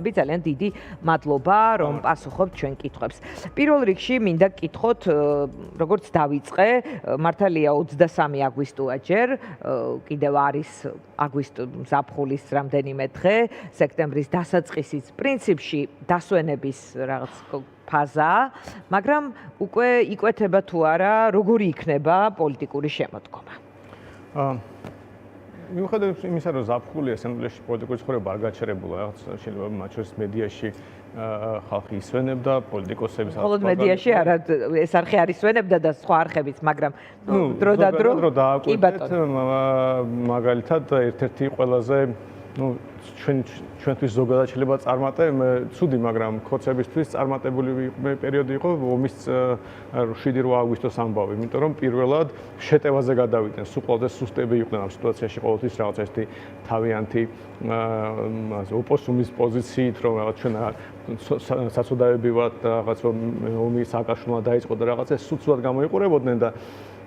ძალიან დიდი მადლობა, რომ პასუხობთ ჩვენ კითხვებს. პირველ რიგში მინდა გკითხოთ, როგორც დავიწყე, მართალია 23 აგვისტოა ჯერ, კიდევ არის ზაფხულის რამდენიმე დღე, სექტემბრის დასაწყისიც პრინციპში დასვენების რაღაც ფაზაა, მაგრამ უკვე იკვეთება თუ არა, როგორი იქნება პოლიტიკური შემოდგომა. მიუხედავად იმისა, რომ ზაფხულია სინამდვილეში პოლიტიკური ცხოვრება არ გაჩერებულა, რაღაც შეიძლება მათ შორის მედიაში ხალხი ისვენებდა, პოლიტიკოსები მხოლოდ მედიაში არა, ეს არხი არ ისვენებდა და სხვა არხებიც, მაგრამ დრო და დრო დააკვირდეთ, მაგალითად ერთ-ერთი ყველაზე ჩვენთვის ზოგადად შეიძლება წარმატე, ცუდი, მაგრამ ქოცებისთვის წარმატებული პერიოდი იყო ომის 7-8 აგვისტოს ამბავი, იმიტომ რომ პირველად შეტევაზე გადავიდნენ, სულ ყველაზე სუსტები იყვნენ ამ სიტუაციაში, ყოველთვის რაღაც ესეთი თავიანთი ოპოსუმის პოზიციით, რომ რაღაც ჩვენ საცოდაები ვართ, რაღაც ომი სააკაშვილმა დაიწყო და რაღაც ეს სუცვლად გამოიყურებოდნენ და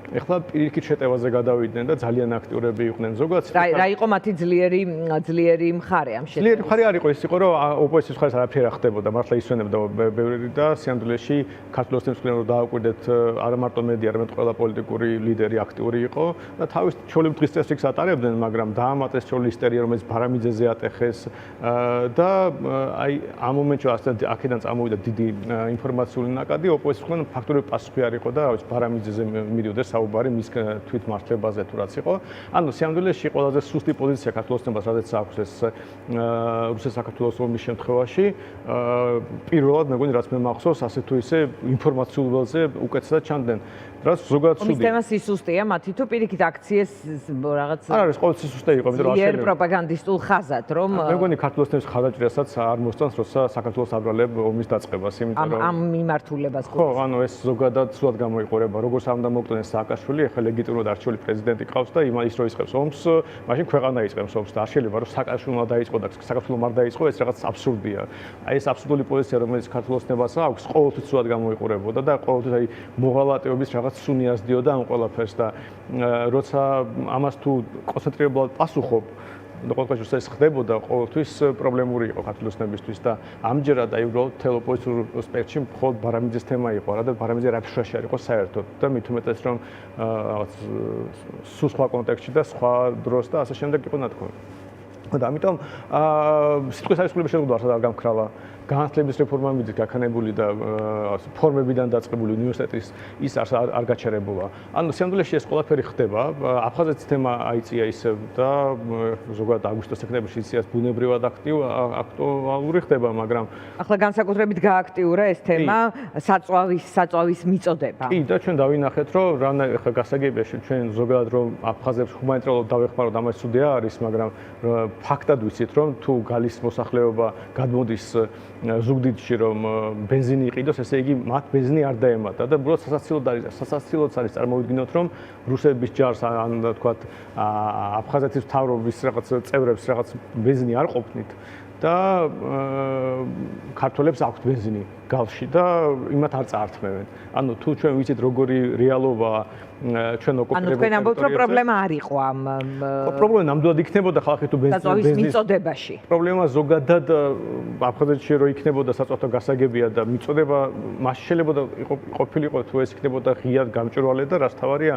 ეხლა პირიქით შეტევაზე გადავიდნენ და ძალიან აქტიურები იყვნენ ზოგადად. რა იყო მათი ძლიერი მხარე ამ შეტევაში? ძლიერი მხარე არ იყო, ის იყო, რომ ოპოზიციის მხარეს არაფერი არ ხდებოდა, მართლა ისვენებდა ბევრი და სინამდვილეში ქართულ ოცნებისგან რომ დააკვირდეთ, არა მარტო მედია, არამედ ყველა პოლიტიკური ლიდერი აქტიური იყო და თავის ჩვეულებრივ დღის წესრიგს ატარებდნენ, მაგრამ დაამატეს ჩვეული ისტერია, რომელიც ბარამიძეზე ატეხეს და აი ამ მომენტში აქედან წამოვიდა დიდი ინფორმაციული ნაკადი, ოპოზიციისგან ფაქტობრივად პასუხი არ იყო და ბარამიძეზე მიდიოდეს საუბარი მის თვითმართლებაზე თუ რაც იყო. ანუ სინამდვილეში ყველაზე სუსტი პოზიცია ქართულ ოცნებას, რადგან აქვს ეს რუსეთ-საქართველოს ომის შემთხვევაში, პირველად მეგონი რაც მე მახსოვს, ასე თუ ისე ინფორმაციულ ველზე უკეთესად ჩანდნენ. რაც ზოგადად სუდი. ომის თემა სისუსტეა, მათი თუ პირიქით აქციეს რაღაც არ არის ყოველ სისუსტე იყო, იმიტომ რომ შეიძლება პროპაგანდისტულ ხაზად, რომ მეგონი ქართულ ოცნების ხაზაჭრიასაც არ მოსწონს, როცა საქართველოს აბრალებ ომის დაწყებას, იმიტომ რომ ამ მიმართულებას ხო, ანუ ეს ზოგადად სულად გამოიყურება, როგორც ამ დამოუკიდნეს სააკაშვილი, ახლა ლეგიტიმურად არჩეული პრეზიდენტი ყავს და ის რო იწყებს ომს, მაშინ ქვეყანა იწყებს ომს და არ შეიძლება რომ სააკაშვილმა დაიწყო და სააკაშვილმა არ დაიწყო, ეს რაღაც აბსურდია. აი ეს აბსურდული პოზიცია, რომელიც ქართულ ოცნებას აქვს, ყოველთვის სულად გამოიყურებოდა და ყოველთვის აი მოღალატეობის რაღაც სუნი ასდიოდა ამ ყველაფერს და როცა ამას თუ კონცენტრირებულად პასუხობ და ყოველთვის ეს ხდებოდა, ყოველთვის პრობლემური იყო ქართული ოცნებისთვის და ამჯერად აი უბრალოდ თელ ოპოზიციურ სპექტრში მხოლოდ ბარამიძის თემა იყო, რა და ბარამიძე რაფშუაში არ იყო საერთოდ და მით უმეტეს რომ რაღაც სულ სხვა კონტექსტში და სხვა დროს და ასე შემდეგ იყო ნათქვამი. და ამიტომ სიტყვის აისხულების შეუძლებლობა არ გამქრალა. განათლების რეფორმა მიდის გაქანებული და ფორმებიდან დაწყებული უნივერსიტეტის ის არ გაჩერებულა. ანუ სინამდვილეში ეს ყველაფერი ხდება. აფხაზეთის თემა აიწია ისევ და ზოგადად აგვისტო-სექტემბერში იცის ბუნებრივად აქტუალური ხდება, მაგრამ ახლა განსაკუთრებით გააქტიურა ეს თემა საწვავის მიწოდება. კი, და ჩვენ დავინახეთ, რომ ახლა გასაგებია ჩვენ ზოგადად რომ აფხაზებს ჰუმანიტარულად დავეხმაროთ, ამას ცუდი არის, მაგრამ ფაქტად ვიცით, რომ თუ გალის მოსახლეობა გადმოდის ზუგდიდში რომ ბენზინი იყიდოს, ესე იგი მათ ბენზინი არ დაემატა და უბრალოდ სასაცილოდ არის წარმოვიდგინოთ, რომ რუსების ჯარს ან თქვათ აფხაზეთის მთავრობის რაღაც წევრებს რაღაც ბენზინი არ ყოფნით და ქართველებს აქვთ ბენზინი გალში და იმათ არ წაართმევენ. ანუ თუ ჩვენ ვიცით როგორი რეალობაა ჩვენ ოკუპირებულ ანუ თქვენ ამბობთ, რომ პრობლემა არ იყო ამ პრობლემა ნამდვილად იქნებოდა ხალხი თუ საწვავის მიწოდებაში. პრობლემა ზოგადად აფხაზეთში რო იქნებოდა საწვავთა გასაგებია და მიწოდება მას შეიძლება ყოფილიყო თუ ეს იქნებოდა ღიად გამჭვირვალე და რაც თავარია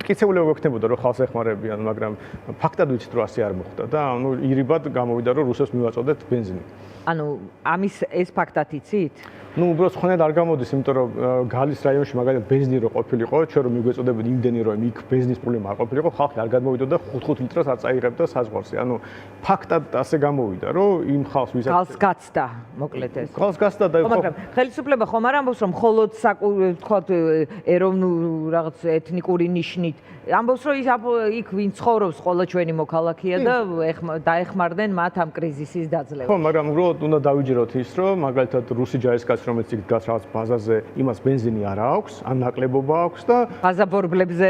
მტკიცებულება გვექნებოდა რომ ხალხს ეხმარებიან, მაგრამ ფაქტად ვიცით რომ ასე არ მოხდა და ანუ ირიბად გამოვიდა რომ რუსებს მივაწოდეთ ბენზინი. ანუ ამის ეს ფაქტად იცით? ნუ უბრალოდ ხონად არ გამოდის, იმიტომ რომ გალის რაიონში მაგალითად ბენზინი რო ყოფილიყო, ჩვენ რომ მიგვეწოდებოდი იმდენი რომ იქ ბენზინის პრობლემა არ ყოფილიყო, ხალხი არ გადმოვიდოდა 5 litrას არ წაიღებდა საზღვარზე. ანუ ფაქტად ასე გამოვიდა, რომ იმ ხალხს ვისაც გალს გაცდა, მოკლედ ეს. გალს გაცდა და მაგრამ ხელისუფლება ხომ არ ამბობს, რომ მხოლოდ თქვათ ეროვნულ რაღაც ეთნიკური ნიშნით ამბობს, რომ იქ ვინ ცხოვრობს, ყველა ჩვენი მოქალაქეა და დაეხმარდნენ მათ ამ კრიზისის დაძლევაში. ხო, მაგრამ უბრალოდ უნდა დავიჯეროთ ის, რომ მაგალითად რუსი ჯარისკაცი რომელიც იქ დგას რაღაც ბაზაზე, იმას ბენზინი არ აქვს, ან ნაკლებობა აქვს და ბაზაბორბლებზე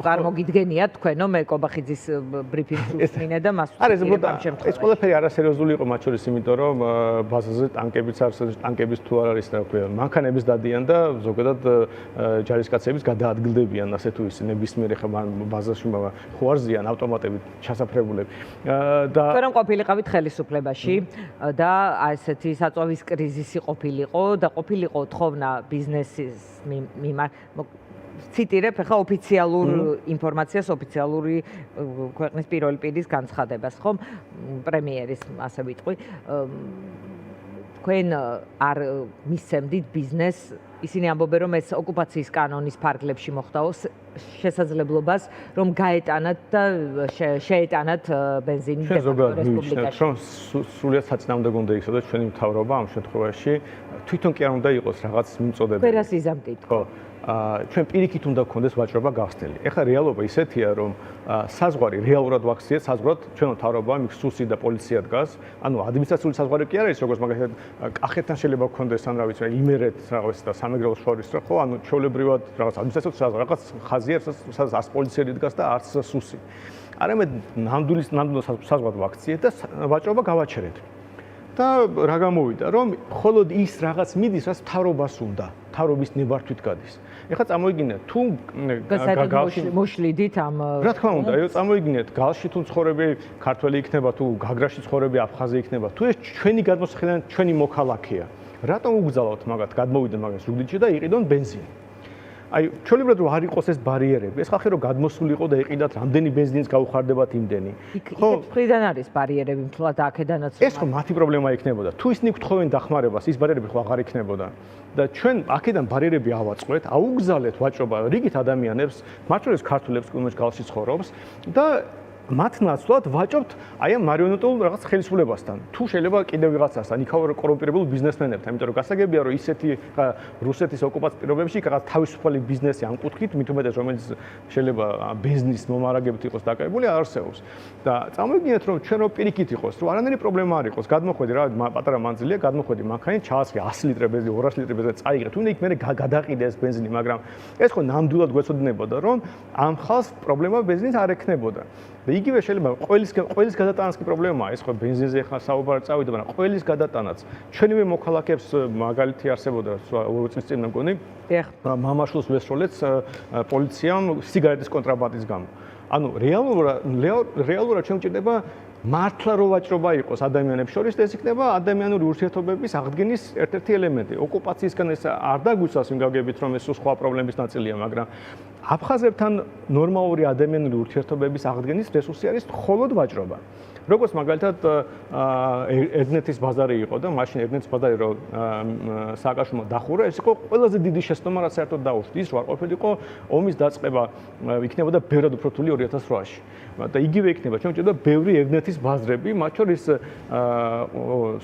წარმოგიდგენია თქვენო მე კობახიძის ბრიფინგს უსმინე და მას არის ეს ყველაფერი არასერიოზული იყო მათ შორის, იმიტომ რომ ბაზაზე ტანკებიც არის, ტანკების თუ არ არის, რა ქვია, მანქანების დადიან და ზოგადად ჯარისკაცების გადაადგილდებიან, ასე თუ ისე ნებისმიერ ხა ბაზაში ხო არ ზიან ავტომატებით ჩასაფრებულები. და თქვენ რომ ყოფილიყავთ ვიყავით ხელისუფლებაში და ასეთი საწვავის კრიზისი ყოფილიყო და ყოფილიყო თხოვნა ბიზნესის ციტირებ ახლა ოფიციალურ ინფორმაციას, ოფიციალური ქვეყნის პირველი პირის განცხადებას, ხომ? პრემიერის ასე ვიტყვი. თქვენ არ მისცემდით ბიზნესს, ისინი ამბობენ, რომ ეს ოკუპაციის კანონის ფარგლებში მოხდაო შესაძლებლობას, რომ გაეტანათ და შეეტანათ ბენზინი რესპუბლიკაში. რომ სრულიად საწინააღმდეგო უნდა იქცეს ჩვენი მთავრობა ამ შემთხვევაში, თვითონ კი არ უნდა იყოს რაღაც მიმწოდებელი. ვერას იზამთრით. ხო. ჩვენ პირიქით უნდა გქონდეს ვაჭრობა გახსნილი. ეხლა რეალობა ისეთია, რომ საზღვარი რეალურად ვაქციეთ, საზღვარად ჩვენო მთავრობა მის სუსი და პოლიცია დგას. ანუ ადმინისტრაციული საზღვარი კი არ არის, როგორც მაგალითად კახეთთან შეიძლება გქონდეს ან რა ვიცი, იმერეთ რაღაც და სამეგრელოს შორის რა ხო, ანუ ჩვეულებრივად რაღაც ადმინისტრაციული საზღვარი, რაღაც ხაზია, სადაც 100 პოლიციელი დგას და არც სუსი. არამედ ნამდვილ საზღვარად ვაქციეთ და ვაჭრობა გავაჩერეთ. და რა გამოვიდა, რომ მხოლოდ ის რაღაც მიდის, რაც მთავრობას უნდა, მთავრობის ნებართვით გადის. ეხლა წამოიგინეთ თუ გალში მოშლიდით ამ რა თქმა უნდა, წამოიგინეთ გალში თუ ცხოვრები ქართველი იქნება თუ გაგრაში ცხოვრები აფხაზი იქნება, თუ ეს ჩვენი გადმოსახედიდან ჩვენი მოქალაქეა. რატომ უგზავნოთ მაგათ გადმოვიდნენ მაგას ზუგდიდში და იყიდონ ბენზინი? აი, ჩვეულებრივად რომ არ იყოს ეს ბარიერები, ეს ხალხი რომ გადმოსულიყო და იყიდათ რამდენი ბენზინის გაუხარდებათ იმდენი. ხო, ფრიდან არის ბარიერები მთლად აქედანაც. ეს ხო მათი პრობლემა იქნებოდა. თუ ისინი გთხოვენ დახმარებას, ის ბარიერები ხო აღარ იქნებოდა. და ჩვენ აქედან ბარიერები ავაწყოთ, აუგზავნეთ ვაჭრობა რიგით ადამიანებს, მათ შორის ქართველებს, რომელთაც გალში ცხოვრობს და მათ ნაცვლად ვაჭობთ აი ამ მარიონეტულ რაღაც ხელისუფლებასთან. თუ შეიძლება კიდევ ვიღაცასთან, იქაურ კორუმპირებულ ბიზნესმენებთან, იმიტომ რომ გასაგებია რომ ისეთი რუსეთის ოკუპაციის პირობებში რაღაც თავისუფალი ბიზნესი ამ კუთხით, მით უმეტეს რომელიც შეიძლება ბიზნეს მომარაგებით იყოს დაკავებული, არსებობს. და წამოიგინეთ რომ ჩვენ რო პირიქით იყოს, რომ არანაირი პრობლემა არ იყოს, გადმოხვედი რა, პატარა მანძილია, გადმოხვედი მანქანა, ჩაასხე 100 ლიტრი ბენზინი, 200 ლიტრი ბენზინი წაიღე, თუნდაც იქ მე გადაყიდე ეს ბენზინი, მაგრამ ეს ხო ნამდვილად გვეცოდინებოდა, რომ ამ ხალხს პრობლემა ბენზინის არ ექნებოდა. და იგივე შეიძლება ყველის გადატანაც კი პრობლემაა, ეს ხო ბენზინზე ხა საუბარი წავიდა, მაგრამ ყველის გადატანაც ჩვენივე მოქალაქეებს მაგალითი არსებობდა 2 წლის წინ მგონი, მამაშვილს ვესროლეთ პოლიციამ სიგარეტის კონტრაბანდის გამო. ანუ რეალურად ჩვენ გვჭირდება მართლა რო ვაჭრობა იყოს ადამიანებს შორის და ეს იქნება ადამიანური ურთიერთობების აღდგენის ერთ-ერთი ელემენტი. ოკუპაციისგან ეს არ დაგვიცავს იმ გაგებით, რომ ეს სხვა პრობლემების ნაწილია, მაგრამ აფხაზებთან ნორმალური ადამიანური ურთიერთობების აღდგენის რესურსი არის მხოლოდ ვაჭრობა. როგორც მაგალითად ერთნეთის ბაზარი იყო და მაშინ ერთნეთის ბაზარი რო სააკაშვილმა დახურა, ეს იყო ყველაზე დიდი შეცდომა, რაც საერთოდ დაუშვით. ის რო არ ყოფილიყო ომის დაწყება იქნებოდა ბევრად უფრო რთული 2008-ში. და იგივე იქნება, ჩვენ გვჭირდება ბევრი ერთნეთის ბაზრები, მათ შორის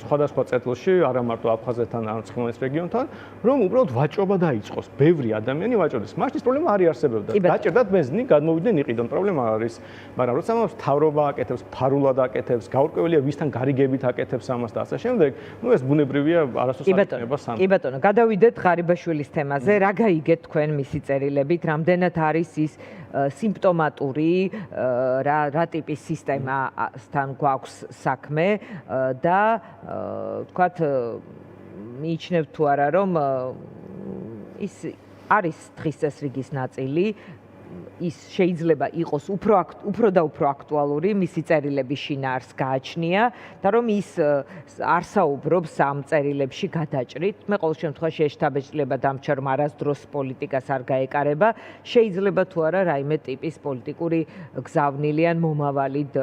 სხვადასხვა წერტილში, არა მარტო აფხაზეთთან, არამედ ცხინვალის რეგიონთან, რომ უბრალოდ ვაჭრობა დაიწყოს. ბევრი ადამიანი ვაჭრობს. მაშინ პრობლემა არ არსებობდა. დაჭერდათ ბენზინი, გადმოვიდნენ იყიდონ, პრობლემა არ არის. მაგრამ როცა მას მთავრობა აკეთებს, ფარულად აკეთებს, გაურკვეველია ვისთან გარიგებით აკეთებს ამას და ასე შემდეგ, ნუ ეს ბუნებრივია, არასდროს არ იქნება სამ. კი ბატონო, გადავიდეთ ღარიბაშვილის თემაზე. რა გაიგეთ თქვენ მისი წერილებით? რამდენად არის ის სიმპტომატური, რა ტიპის სისტემასთან გვაქვს საქმე და თქვათ მიიჩნევთ თუ არა, რომ ის არის დღის წესრიგის ნაწილი, ის შეიძლება იყოს უფრო და უფრო აქტუალური, მისი წერილების შინაარსს გააჩნია და რომ ის არ საუბრობს ამ წერილებში გადაჭრით. მე ყოველ შემთხვევაში ეშთაბეჭდილება დამჩა, რომ არასდროს პოლიტიკას არ გაეკარება. შეიძლება თუ არა რაიმე ტიპის პოლიტიკური გზავნილი ან მომავალით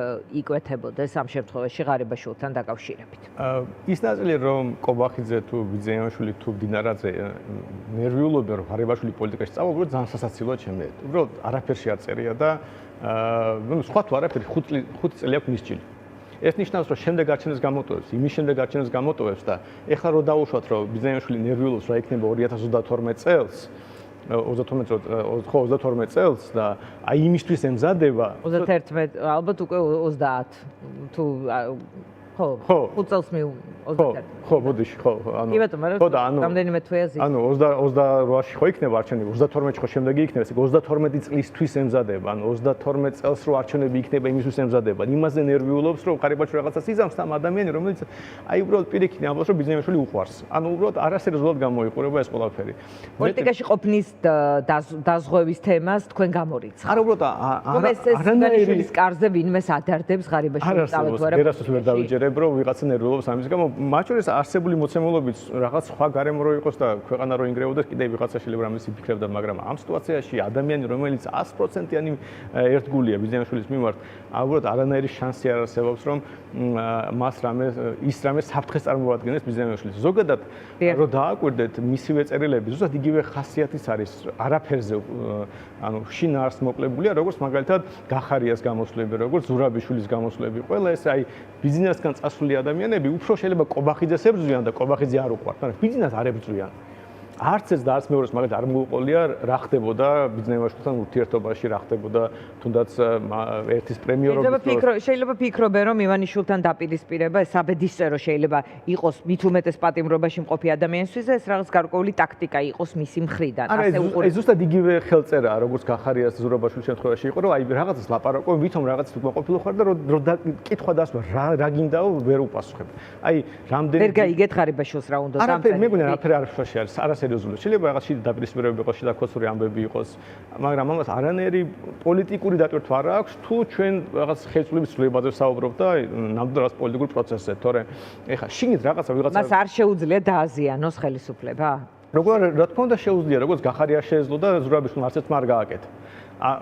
იკვეთებოდეს ამ შემთხვევაში ღარიბაშვილთან დაკავშირებით. ის ნაწილი რომ კობახიძე თუ ბიძიაშვილი თუ დინარაძე ნერვიულობენ რომ ღარიბაშვილი პოლიტიკაში წავა, უბრალოდ ძალიან სასაცილოა ჩემი. უბრალოდ არაფერში არ წერია და სხვა თუ არაფერი 5 წელი აქვს მის ჭილი. ეს ნიშნავს, რომ შემდეგ არჩევნებს გამოტოვებს, იმის შემდეგ არჩევნებს გამოტოვებს და ეხლა რო დაუშვათ, რომ ბიზნესმენი ნერვიულობს, რა იქნება 2032 წელს, 32 წელს და აი იმისთვის ემზადება 31 ალბათ უკვე 30 თუ ხო 5 წელს ხო, ბოდიში, ხო, ანუ კი ბატონო, ხო და ანუ რამდენიმე თვეა ზის. ანუ 28-ში ხო იქნება არჩევნები, 32-ში ხო შემდეგი იქნება, ესე 32 წლისთვის ემზადება, ანუ 32 წელს რო არჩევნები იქნება იმისთვის ემზადება. იმაზე ნერვიულობს, რომ ყარიბაჩო რაღაცას იზამს ამ ადამიანი, რომელიც აი უბრალოდ პირიქით ამბობს, რომ ბიზნესმენი უყვარს. ანუ უბრალოდ არასერიოზულად გამოიყურება ეს ყველაფერი. პოლიტიკაში ყოფნის დაზღვევის თემას თქვენ გამორიცხავთ. არა უბრალოდ არანაირი კარზე ვინმეს ადარდებს ღარიბაშვილის წავედ თუ არა. ერასოს ვერ დავიჯერებ, რომ ვიღაცა ნერვიულობს ამის გამო. მათ შორის არსებული მოცემულობით რაღაც სხვა გარემო რო იყოს და ქვეყანა რო ინგრევდეს, კიდევ ვიღაცა შეიძლება რამის იფიქრებდა, მაგრამ ამ სიტუაციაში ადამიანი, რომელიც 100%-იანი ერთგულია ბიზნესშვილის მიმართ, უბრალოდ არანაირი შანსი არ არსებობს, რომ მას რამე საფრთხეს წარმოადგენს ბიზნესშვილს. ზოგადად რო დააკვირდეთ მისივე წერილები, ზუსტად იგივე ხასიათის არის, არაფერზე ანუ შინაარს მოკლებულია, როგორც მაგალითად გახარიას გამოსვლები, როგორც ზურაბიშვილის გამოსვლები. ყველა ეს აი ბიზნესთან წასული ადამიანები უფრო შეიძლება კობახიძეს ებრძვიან და კობახიძე არ უყვართ, მაგრამ ბიზნესს არ ებრძვიან. არც ეს და არც მეორეს მაგალითად არ მოუყოლია რა ხდებოდა ბიზნესმენებთან ურთიერთობაში, რა ხდებოდა თუნდაც ერთის პრემიერობის შეიძლება ფიქრობენ, რომ ივანიშვილთან დაპირისპირება ეს საბედისწერო შეიძლება იყოს მით უმეტეს პატიმრობაში მყოფი ადამიანისთვის და ეს რაღაც გარკვეული ტაქტიკა იყოს მისი მხრიდან. ასე უყურე. ეს ზუსტად იგივე ხელწერაა, როგორც გახარიას ზურაბაშვილის შემთხვევაში იყო, რომ აი რაღაცას ლაპარაკობ, ვითომ რაღაცას უკმაყოფილო ხარ და რო კითხვა დასვა რა გინდაო ვერ უპასუხებ. აი რამდენი ვერ გაიგეთ ღარიბაშვილს რა უნდა დამწერა. მე მგონია არაფერი არ შუაში არის, არასერიოზული. შეიძლება რაღაც შიდა დაპირისპირებები იყოს, შიდა ქოცური ამბები იყოს, მაგრამ ამას არანაირი პოლიტიკური დატვირთვა არ აქვს, თუ ჩვენ რაღაც ხელისუფლების ცვლილებაზე ვსაუბრობთ და ნამდვილად რაღაც პოლიტიკურ პროცესზე, თორე ეხლა შიგნით რაღაცა ვიღაცა მას არ შეუძლია დააზიანოს ხელისუფლება? რა თქმა უნდა შეუძლია, როგორც გახარიას შეეძლო და ზურაბიშვილმა არც ერთმა არ გააკეთა.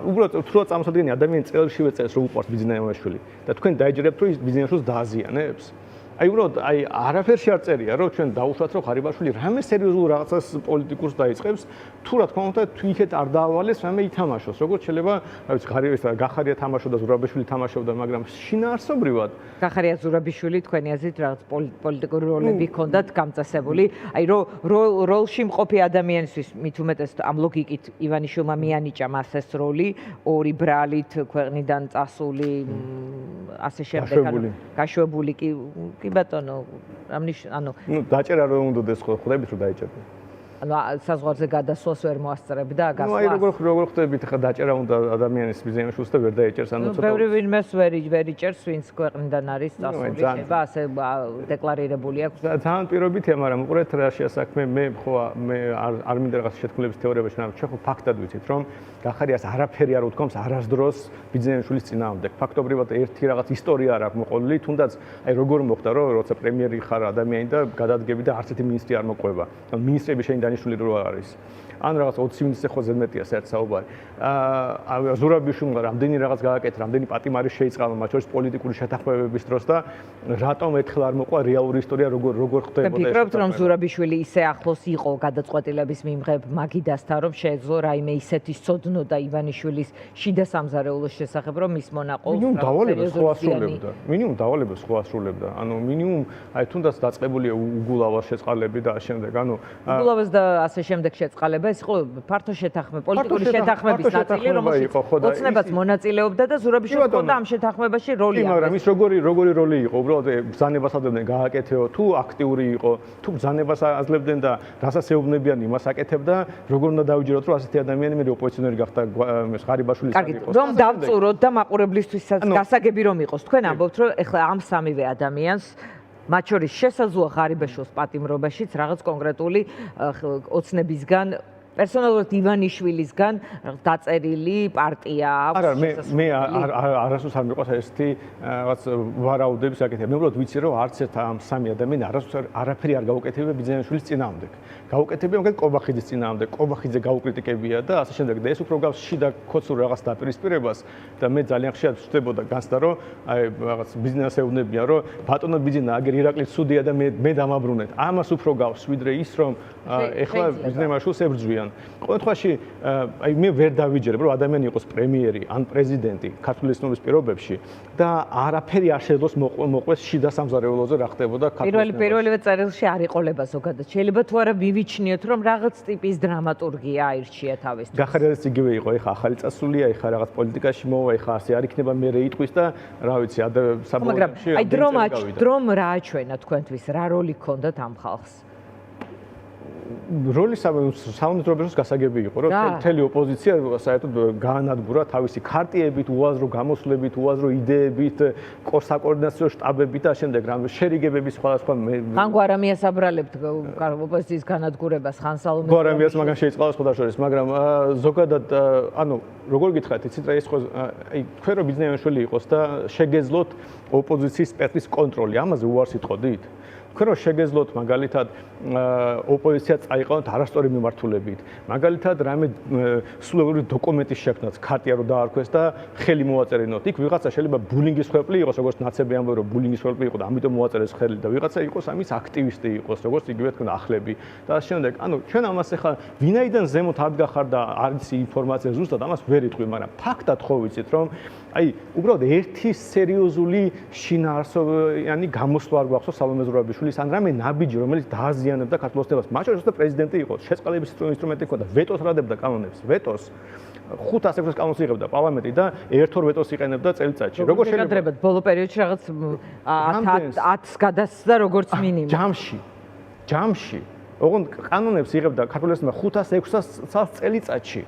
უბრალოდ თუ რა წამოსადგენი ადამიანი წელშივე წელს რო უყვარს ბიზნესმენშვილი და თქვენ დაიჯერებთ რომ ის ბიზნესშვილს დააზიანებს. აი უბრალოდ აი არაფერში არ წერია რომ ჩვენ დაუშვათ რომ ღარიბაშვილი რამე სერიოზულ რაღაცას პოლიტიკურს დაიწყებს თუ რა თქმა უნდა თუ იქეთ არ დაავალეს რამე ითამაშოს როგორც შეიძლება რა ვიცი ღარიბის გახარია თამაშობდა ზურაბიშვილი თამაშობდა მაგრამ შინაარსობრივად გახარია ზურაბიშვილი თქვენი აზრით რაღაც პოლიტიკური როლები ჰქონდათ გამწესებული აი როლში მყოფი ადამიანისთვის მით უმეტეს ამ ლოგიკით ივანიშვილმა მიანიჭა მას ეს როლი ორი ბრალით ქვეყნიდან წასული ასე შემდეგ გაშვებული კი ბატონო ანუ დაჭერა რომ უნდადეს ხვდებით რომ დაიჭერდა ანუ საზღვარზე გადასვლას ვერ მოასწრებდა გასვლა. ნუ აი როგორ ხდებით ხა დაჭერა უნდა ადამიანის ბიზნესშვილს და ვერ დაიჭერს ანუ ცოტა. ბევრი ვინმეს ვერ იჭერს ვინც ქვეყნიდან არის წასული შეიძლება ასე დეკლარირებული აქვს. ძალიან პირობითია, მაგრამ უყურეთ რა შეასაქმე მე არ მინდა რაღაც შეთქმულების თეორიებში, მაგრამ ჩვენ ხო ფაქტად ვიცით რომ გახარიას არაფერი არ უთქვამს არასდროს ბიზნესშვილის წინააღმდეგ. ფაქტობრივად ერთი რაღაც ისტორია არ აქვს მოყოლილი, თუნდაც აი როგორ მოხდა რომ როცა პრემიერი ხარ ადამიანი და გადადგები და არც ერთი მინისტრი არ მოყვება. ანუ მინისტრები შენ დანიშნული რო არის. ან რაღაც 20 მინისტრზე ხო ზედმეტია საერთოდ საუბარი. ზურაბიშვილმა რამდენი რაღაც გააკეთა, რამდენი პატიმარი შეიწყალა, მათ შორის პოლიტიკური შეთანხმებების დროს და რატომ ერთხელ არ მოყვა რეალური ისტორია როგორ ხდებოდა ეს. ფიქრობთ რომ ზურაბიშვილი ისე ახლოს იყო გადაწყვეტილების მიმღებ მაგიდასთან რომ შეეძლო რაიმე ისეთი სოდნო და ივანიშვილის შიდა სამზარეულოს შესახებ რომ მის მონაყოლს მინიმუმ დავალებას ხო ასრულებდა. ანუ მინიმუმ აი თუნდაც დაწყებულია უგულავას შეწყალები და შემდეგ. ანუ უგულავას და ასე შემდეგ შეწყალება ეს იყო ფართო შეთანხმება, პოლიტიკური შეთანხმების ნაწილი, რომელშიც ოცნებაც მონაწილეობდა და ზურაბიშვილს ჰქონდა ამ შეთანხმებაში როლი. მაგრამ ის როგორი როლი იყო? უბრალოდ ბრძანებას აძლევდნენ გააკეთეო, თუ აქტიური იყო, თუ ბრძანებას აძლევდნენ და რასაც ეუბნებიან იმას აკეთებდა, როგორ უნდა დავიჯეროთ, რომ ასეთი ადამიანი მე ოპოზიციონერი გახდა ღარიბაშვილის იყო. რომ დავწუროთ და მაყურებლისთვისაც გასაგები რომ იყოს. თქვენ ამბობთ, რომ ეხლა ამ სამივე ადამიანს მათ შორის შესაძლოა ღარიბაშვილის პატიმრობაშიც რაღაც კონკრეტული ოცნებისგან პერსონალურად ივანიშვილისგან დაწერილი პარტია აქვს. არა, მე არასდროს არ მიყვარს ესეთი რაღაც ვარაუდების აკეთება. მე უბრალოდ ვიცი, რომ არც ერთ ამ სამი ადამიანი არასდროს არაფერი არ გაუკეთებია ბიზნესშვილის წინააღმდეგ. გაუკეთებია მაგალითად კობახიძის წინააღმდეგ. კობახიძე გაუკრიტიკებია და ასე შემდეგ. და ეს უფრო გავს შიდა ქოცურ რაღაც დაპირისპირებას და მე ძალიან ხშირად ვწდებოდა განცდა, რომ აი რაღაც ბიზნესს ეუბნებიან, რომ ბატონო ბიძინა აგერ ირაკლი ცუდია და მე დამაბრუნეთ. ამას უფრო გავს ვიდრე ის, რომ ეხლა ბიზნესმენშვილს ებრძვიან. არიან. ყოველ შემთხვევაში აი მე ვერ დავიჯერებ, რომ ადამიანი იყოს პრემიერი ან პრეზიდენტი ქართული εθნობის პირობებში და არაფერი არ შეძლოს მოყვეს შიდა სამზარეულოზე რა ხდებოდა ქართულ პირველივე წერილში არ იყოლება ზოგადად. შეიძლება თუ არა მივიჩნიოთ, რომ რაღაც ტიპის დრამატურგია აირჩია თავისთვის. გახარიაძეც იგივე იყო, ეხა ახალი წასულია, ეხა რაღაც პოლიტიკაში მოვა, ეხა ასე არ იქნება მე იტყვის და რა ვიცი, საბოლოოში აი დრომ რა აჩვენა თქვენთვის, რა როლი ჰქონდათ ამ ხალხს? როლი სამომძროებელს გასაგები იყო, რომ მთელი ოპოზიცია საერთოდ გაანადგურა თავისი ქარტიებით, უაზრო გამოსვლებით, უაზრო იდეებით, საკოორდინაციო შტაბებით და შემდეგ რამე შერიგებების სხვადასხვა ხან გვარამიას აბრალებთ ოპოზიციის განადგურებას, ხან სალომეს გვარამიას მაგან შეიწყალა სხვადასხვა, მაგრამ ზოგადად ანუ როგორ გითხრათ, იცით რა ის ხო აი თქვენ რო ბიზნესმენი იყოს და შეგეძლოთ ოპოზიციის სპექტრის კონტროლი, ამაზე უარს იტყოდით? თქვენ რო შეგეძლოთ მაგალითად ოპოზიცია წაიყენოთ არასწორი მიმართულებით, მაგალითად რამე სულელური დოკუმენტის შექმნაც, ქარტია რო დაარქვეს და ხელი მოაწერინოთ, იქ ვიღაცა შეიძლება ბულინგის ხვეპლი იყოს, როგორც ნაცები ამბობენ, რომ ბულინგის ხვეპლი იყო და ამიტომ მოაწერეს ხელი და ვიღაცა იყოს ამის აქტივისტი იყოს, როგორც იგივე თქვენ ახლები და ამ შემდეგ, ანუ ჩვენ ამას ახლა ვინაიდან ზემოთ არ გახარ და არის ინფორმაცია ზუსტად ამას ვერ იტყვი, მაგრამ ფაქტად ხო ვიცით, რომ აი უბრალოდ ერთი სერიოზული შინაარსობიანი გამოსვლა არ გვაქვს სალომე ზურაბიშვილის ან რამე ნაბიჯი, რომელიც დააზიანებდა ქართულ ოცნებას. მათ შორის და პრეზიდენტი იყო, შეწყალების ინსტრუმენტი ჰქონდა, ვეტოს რადებდა კანონებს, ვეტოს 500-600 კანონს იღებდა პარლამენტი და ერთ-ორ ვეტოს იყენებდა წელიწადში. როგორ შეიძლება ბოლო პერიოდში რაღაც 10-ს გადასცდა როგორც მინიმუმ. ჯამში. ოღონდ კანონებს იღებდა ქართულ ოცნება 500-600 წელს წელიწადში.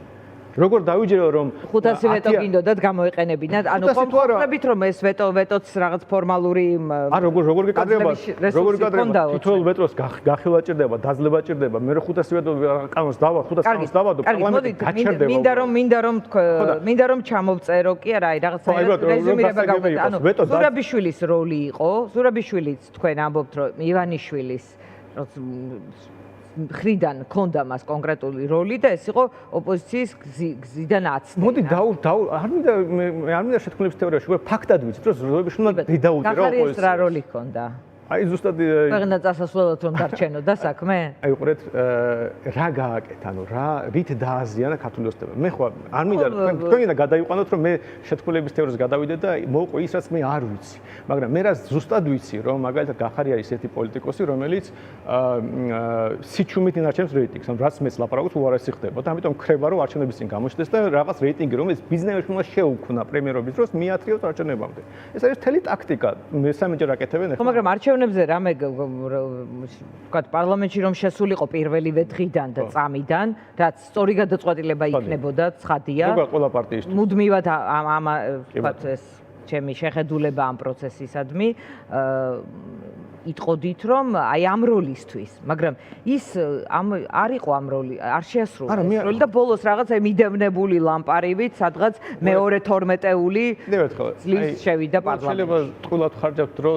როგორ დავიჯერო რომ 500 ვეტო გინდოდათ გამოიყენებინათ, ანუ ხომხმებით რომ ეს ვეტოც რაღაც ფორმალური არ როგორ გეკადრება თითოეულ ვეტოს გახილვა ჭირდება, დაძლევა ჭირდება, მე 500 ვეტო კანონს დავა, 500 კანონს დავადო, პარლამენტი გაჩერდება. მინდა რომ ჩამოვწერო კი არა, აი რაღაცა რეზუმირება გავაკეთე. ანუ ზურაბიშვილის როლი იყო, ზურაბიშვილიც თქვენ ამბობთ რომ ივანიშვილის ხრიდან ქონდა მას კონკრეტული როლი და ეს იყო ოპოზიციის გზიდან აცნება. მოდი არ მინდა შეთქმულების თეორიაში, უბრალოდ ფაქტად ვიცით, რომ ზურაბიშვილმა დაუჭირა ოპოზიციას. რა როლი ჰქონდა? აი ზუსტად ქვეყანა წასასვლელად რომ დარჩენოდა საქმე? აი უყურეთ რა გააკეთა, ანუ რა რით დააზიანა ქართული ოცნება. მე ხო არ მინდა თქვენ და გადაიყვანოთ რომ მე შეთქმულების თეორიას გადავიდე და მოყო ის რაც მე არ ვიცი. მაგრამ მე რა ზუსტად ვიცი რომ მაგალითად გახარია ისეთი პოლიტიკოსი რომელიც სიჩუმით ინარჩუნებს რეიტინგს, ანუ რაც მეც ლაპარაკობს უარესი ხდებოდა. ამიტომ ქრება რომ არჩევნების წინ გამოჩნდეს და რაღაც რეიტინგი რომელიც ბიზნესმენმა შეუქმნა პრემიერობის დროს მიათრიოს არჩევნებამდე. ეს არის მთელი ტაქტიკა. მესამეჯერ აკეთებენ ახლა. მაგრამ არჩევნებზე რამე ვთქვათ პარლამენტში რომ შესულიყო პირველივე დღიდან და წამიდან, რაც სწორი გადაწყვეტილება იქნებოდა, ცხადია. როგორ ყველა პარტიისთვის. მუდმივად ამ ვთქვათ ეს ჩემი შეხედულება ამ პროცესისადმი იტყოდით რომ აი ამ როლისთვის, მაგრამ ის არ იყო ამ როლი, არ შეასრულა ეს როლი და ბოლოს რაღაც აი მიდევნებული ლამპარივით სადღაც მეორე 12-ეული ძლივს შევიდა პარლამენტში. შეიძლება ტყუილად ხარჯავთ დრო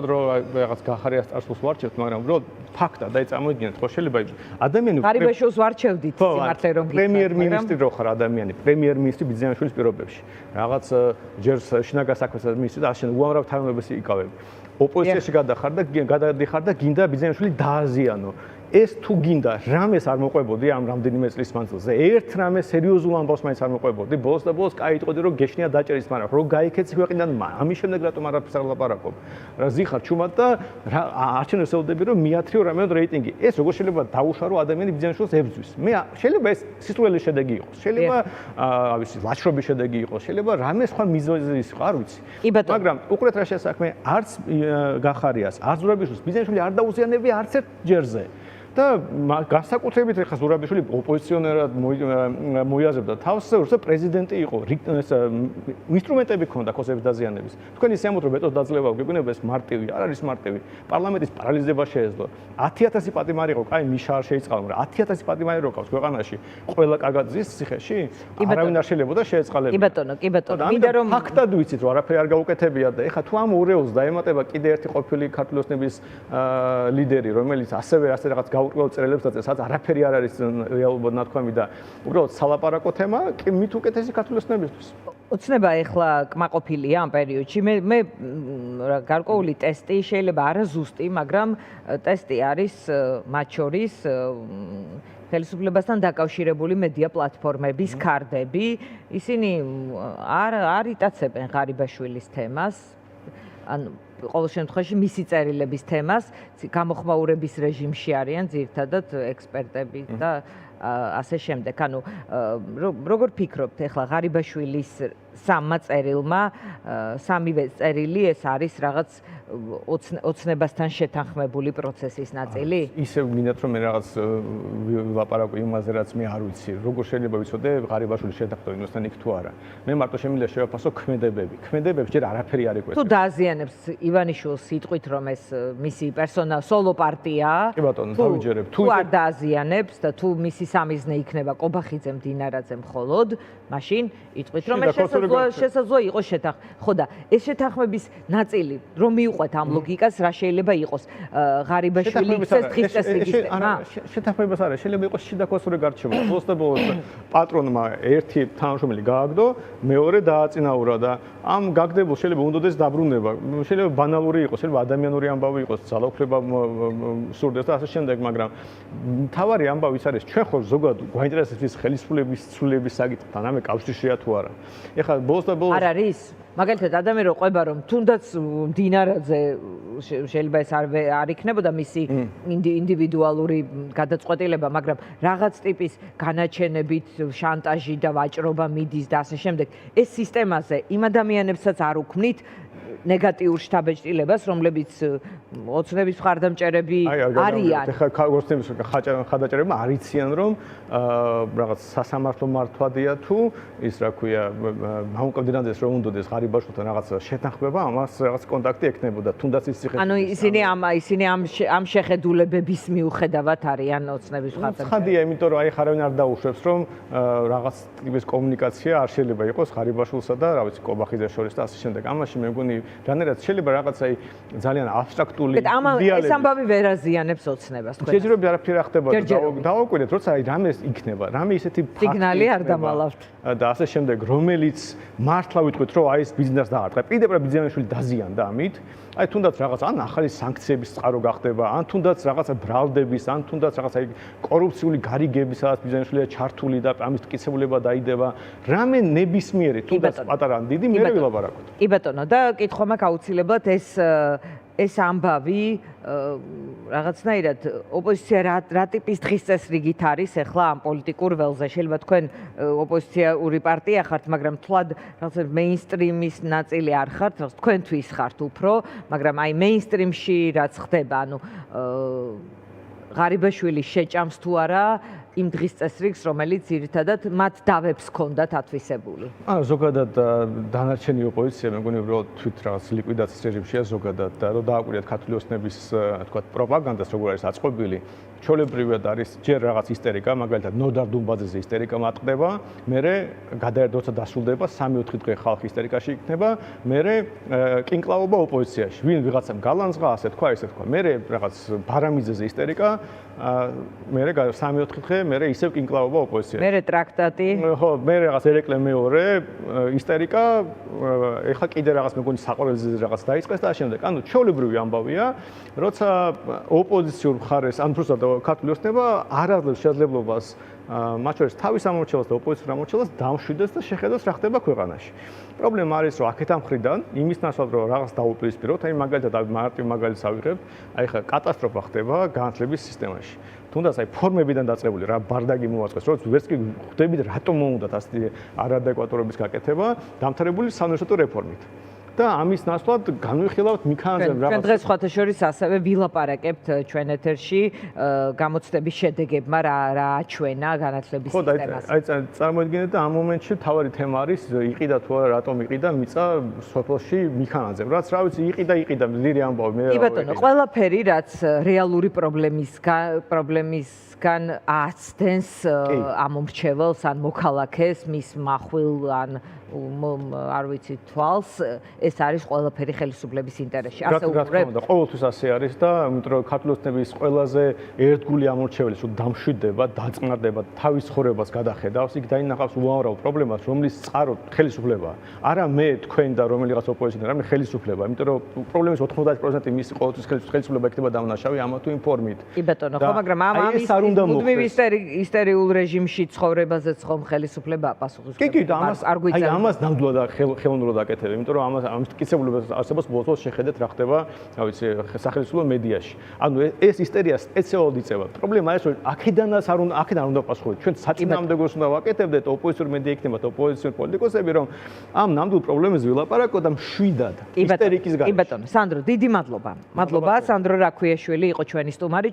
რაღაც გახარიას წარსულს ვარჩევთ, მაგრამ უბრალოდ ფაქტად აი წამოიდგინეთ, ხო შეიძლება ადამიანი ღარიბაშვილს ვარჩევდით სიმართლე რომ გითხრათ, პრემიერ-მინისტრი რო ხარ ადამიანი, პრემიერ-მინისტრი ბიზნესმენის პირობებში. რაღაც ჯერ შინაგან საქმეთა მინისტრი და ასე უამრავ თანამდებობას იკავებ. ოპოზიციაში გადახარ და გადადიხარ და გინდა ბიზნესმენი დააზიანო. ეს თუ გინდა რამეს არ მოყვებოდი ამ რამდენიმე წლის მანძილზე, ერთ რამე სერიოზულ ამბავს მაინც არ მოყვებოდი, ბოლოს და ბოლოს კაიტყოდი რომ გეშნია დაჭერის, მაგრამ რო გაიქეცი ქვეყნიდან, ამის შემდეგ რატომ არაფერს არ ლაპარაკობ? რა ზიხარ ჩუმად და არჩევნებს ელოდები რომ მიათრიო რამე რეიტინგი. ეს როგორ შეიძლება დაუშარო ადამიანი ბიზნესშვილს ებრძვის? მე შეიძლება ეს სისულელის შედეგი იყოს, შეიძლება ავიცი ლაშრობის შედეგი იყოს, შეიძლება რამე სხვა მიზეზი იყო, არ ვიცი. მაგრამ უყურეთ რა შესაქმე, არც გახარიას, არც ზურაბიშვილს ბიზნესშვილი არ დაუზიანებია არც ერთ ჯერზე. და განსაკუთრებით ეხლა ზურაბიშვილი ოპოზიციონერად მოიაზრებდა თავს, როცა პრეზიდენტი იყო, ინსტრუმენტები ჰქონდა ქოსების დაზიანების. თქვენ ისე ამბობთ, რომ ვეტოს დაძლევა გეუბნება ეს მარტივი, არ არის მარტივი. პარლამენტის პარალიზება შეეძლო. 10000 პატიმარი იყო, კაი მიშა არ შეიწყალა, მაგრამ 10000 პატიმარი რო ყავს ქვეყანაში, ყველა კარგად ზის ციხეში, არავინ არ შეიძლებოდა შეეწყალებინა. კი ბატონო, მინდა რომ ფაქტად ვიცით, რომ არაფერი არ გაუკეთებია და ეხლა თუ ამ ორეულს დაემატება კიდე ერთი ყოფილი ქართული ოცნების ლიდერი, რომელიც ასევე რაღაც გაურკვეველ წერილებს და სადაც არაფერი არ არის რეალურად ნათქვამი და უბრალოდ სალაპარაკო თემა, მით უკეთესი ქართულოსნებისთვის. ოცნება ეხლა კმაყოფილია ამ პერიოდში. მე გარკვეული ტესტი შეიძლება არა ზუსტი, მაგრამ ტესტი არის მათ შორის ხელისუფლებასთან დაკავშირებული მედია პლატფორმების ქარდები. ისინი არ იტაცებენ ღარიბაშვილის თემას. ან ყოველ შემთხვევაში მისი წერილების თემას გამოხმაურების რეჟიმში არიან ძირითადად ექსპერტები და ასე შემდეგ. ანუ როგორ ფიქრობთ, ეხლა ღარიბაშვილის სამმა წერილმა, სამივე წერილი ეს არის რაღაც ოცნებასთან შეთანხმებული პროცესის ნაწილი? ისევ მინდათ რომ მე რაღაც ვილაპარაკო იმაზე, რაც მე არ ვიცი. როგორ შეიძლება ვიცოდე ღარიბაშვილის შეთანხმება იმასთან იქ თუ არა. მე მარტო შემიძლია შევაფასო ქმედებები. ქმედებებს ჯერ არაფერი არ ეკვეთება. თუ დააზიანებს ივანიშვილს სიტყვით, რომ ეს მისი პერსონა სოლო პარტიაა, კი ბატონო, დავიჯერებ. თუ არ დააზიანებს და თუ მისი სამიზნე იქნება ყობახიძე მდინარაძე მხოლოდ, მაშინ იტყვით რომ ეს შესაძლოა იყოს შეთანხმება. ხო და ეს შეთანხმების ნაწილი რომ მიუყვეთ ამ ლოგიკას, რა შეიძლება იყოს ღარიბაშვილი იქცეს დღის წესრიგის თემა? შეთანხმებას არა, შეიძლება იყოს შიდაქოსური გარჩევა. ბოლოს პატრონმა ერთი თანამშრომელი გააგდო, მეორე დააწინაურა და ამ გაგდებულ შეიძლება უნდოდეს დაბრუნება. შეიძლება ბანალური იყოს, შეიძლება ადამიანური ამბავი იყოს, ძალაუფლება სურდეს და ასე შემდეგ, მაგრამ მთავარი ამბავი ის არის, ჩვენ ხო ზოგადად გვაინტერესებს ხელისუფლების ცვლილების საკითხთან, ამე კავშირშია თუ არა. ეხლა ბოლოს არ არის? მაგალითად ადამიანი რო ყვება რომ თუნდაც მდინარაძე შეიძლება ეს არ იქნებოდა მისი ინდივიდუალური გადაწყვეტილება, მაგრამ რაღაც ტიპის განაჩენებით შანტაჟი და ვაჭრობა მიდის და ასე შემდეგ. ეს სისტემაზე იმ ადამიანებსაც არ უქმნით ნეგატიურ შთაბეჭდილებას, რომლებიც ოცნების მხარდამჭერები არიან. ეხლა ოცნების მხარდამჭერებმა არიციან, რომ რაღაც სასამართლო მართვადია თუ ის რა ქვია, მამუკავდინაძეს რომ უნდოდეს ღარიბაშვილთან რაღაც შეთანხმება, ამას რაღაც კონტაქტი ექნებოდა, თუნდაც ის ციხე. ანუ ისინი ამ შეხედულებების მიუხედავად არიან ოცნების მხარდამჭერები. ცხადია, იმიტომ რომ აი ხარავინ არ დაუშვებს, რომ რაღაც ტიპის კომუნიკაცია არ შეიძლება იყოს ღარიბაშვილსა და რა ვიცი, ყობახიძეს შორის და ასე შემდეგ. ამაში მე მგონი რანერაც შეიძლება რაღაც აი ძალიან აბსტრაქტული დიალოგი. ეს ამბავი ვერ აზიანებს ოცნებას თქვენ. შეჯერები არაფერი არ ხდება. დავაკვირდეთ, როცა აი რამე იქნება, რამე ისეთი სიგნალი არ დამალავთ. და ასე შემდეგ, რომელიც მართლა ვიტყვით, რომ აი ეს ბიზნესს დაარტყა. პირდაპირ ბიზნესმენი დაზიანდა ამით. აი თუნდაც რაღაც ან ახალი სანქციების წყარო გახდება, ან თუნდაც რაღაცა ბრალდების, ან თუნდაც რაღაც აი კორუფციული გარიგების, სადაც ბიზნესმენია ჩართული და ამის მტკიცებულება დაიდება. რამე ნებისმიერი, თუნდაც პატარა ან დიდი, მე ვილაპარაკოთ. კი ბატონო, და კითხვა მაქვს აუცილებლად ეს ამბავი რაღაცნაირად ოპოზიცია რა ტიპის დღის წესრიგით არის ახლა ამ პოლიტიკურ ველზე. შეიძლება თქვენ ოპოზიციური პარტია ხართ, მაგრამ თლად რაღაცა მეინსტრიმის ნაწილი არ ხართ, თქვენთვის ხართ უფრო, მაგრამ აი მეინსტრიმში რაც ხდება, ანუ ღარიბაშვილი შეჭამს თუ არა იმ დღის წესრიგს, რომელიც ძირითადად მათ დავებს ჰქონდათ ათვისებული. ზოგადად დანარჩენი ოპოზიცია, მე მგონი უბრალოდ თვით რაღაც ლიკვიდაციის რეჟიმშია ზოგადად და რომ დააკვირდეთ ქართული ოცნების თქვა პროპაგანდას, როგორ არის აწყობილი, ჩვეულებრივად არის ჯერ რაღაც ისტერიკა, მაგალითად ნოდარ დუმბაძეზე ისტერიკა მატყდება, მერე გადაერდოცა დასრულდება 3-4 დღე ხალხი ისტერიკაში იქნება, მერე კინკლაობა ოპოზიციაში. ვინ ვიღაცამ გალანძღა, ასე თქვა, ესე თქვა. მერე რაღაც ბარამიძეზე ისტერიკა, მერე 3-4 დღე მერე ისევ კინკლაობა ოპოზიციაში. მერე ტრაქტატი. ხო, მერე რაღაც ერეკლე მეორე, ისტერიკა, ეხლა კიდე რაღაც მეგონი საყოველზე რაღაც დაიწყეს და შემდეგ. ანუ ჩვეულებრივი ამბავია, როცა ოპოზიციურ მხარეს, ან უბრალოდ ქართული ოცნება არ აძლევს შესაძლებლობას მათ შორის თავის ამორჩევას და ოპოზიციურ ამორჩევას დამშვიდეს და შეხედოს რა ხდება ქვეყანაში. პრობლემა არის, რომ აქეთ ამ მხრიდან იმის ნაცვლად რომ რაღაც დაუპირისპიროთ, აი მაგალითად მარტივ მაგალითს ავიღებთ, აი ხა კატასტროფა ხდება განათლების სისტემაში. თუნდაც აი ფორმებიდან დაწყებული რა ბარდაგი მოაწყეს, რომ ვერც კი ხვდებით რატომ მოუნდათ ასეთი არადეკვატურობის გაკეთება, დამთავრებული საუნივერსიტეტო რეფორმით. და ამის ნაცვლად განვიხილავთ მიქანიზმებს რაღაც. ჩვენ დღეს სხვათა შორის ასევე ვილაპარაკებთ ჩვენ ეთერში გამოცდების შედეგებმა რა აჩვენა განათლების სისტემას. აი წარმოიდგინეთ და ამ მომენტში თავარი თემა არის იყიდა თუ არა, რატომ იყიდა მიწა სოფელში მიქანიზმებს. რაც რა ვიცი იყიდა ძირი ამბავი მე. კი ბატონო, ყველაფერი რაც რეალური პრობლემისგან აცდენს ამომრჩეველს ან მოქალაქეს, მის מחვილ ან არ ვიცი თვალს, ეს არის ყველაფერი ხელისუფლების ინტერესში. რა ასე თქმა უყურებ? უნდა, ყოველთვის ასე არის და იმიტომ რომ ქართული ოცნების ყველაზე ერთგული ამორჩეველი თუ დამშვიდდება, დაწყნარდება, თავის ცხოვრებას გადახედავს, იქ დაინახავს უამრავ პრობლემას, რომლის წყარო ხელისუფლებაა. არა მე, თქვენ და რომელიღაც ოპოზიცია, არამედ ხელისუფლება, იმიტომ რომ პრობლემის 90% მისი ყოველთვის ხელისუფლება იქნება დამნაშავე ამა თუ იმ ფორმით. კი ბატონო, ხო, მაგრამ ეს არ უნდა მუდმივ მოხდეს. ისტორიულ რეჟიმში ცხოვრებაზეც ხომ ხელისუფლება პასუხისმგებელი. კი, და ამას არ გვიწევს. ამას ნამდვილად ხელოვნურად აკეთებ, იმიტომ რომ ამის მტკიცებულებას არსებობს ბოლოს შეხედეთ რა ხდება, რა ვიცი, სახელმწიფო მედიაში. ანუ ეს ისტერია სპეციალურად იწევა. პრობლემა ის რომ აქედან არ უნდა პასუხობდეთ. ჩვენ საწინააღმდეგოს უნდა ვაკეთებდეთ, ოპოზიციური მედია იქნება და ოპოზიციური პოლიტიკოსები, რომ ამ ნამდვილ პრობლემებზე ვილაპარაკოთ და მშვიდად ისტერიკის გარშემო. კი ბატონო, სანდრო, დიდი მადლობა. მადლობა, სანდრო რაქვიაშვილი იყო ჩვენი სტუმარი.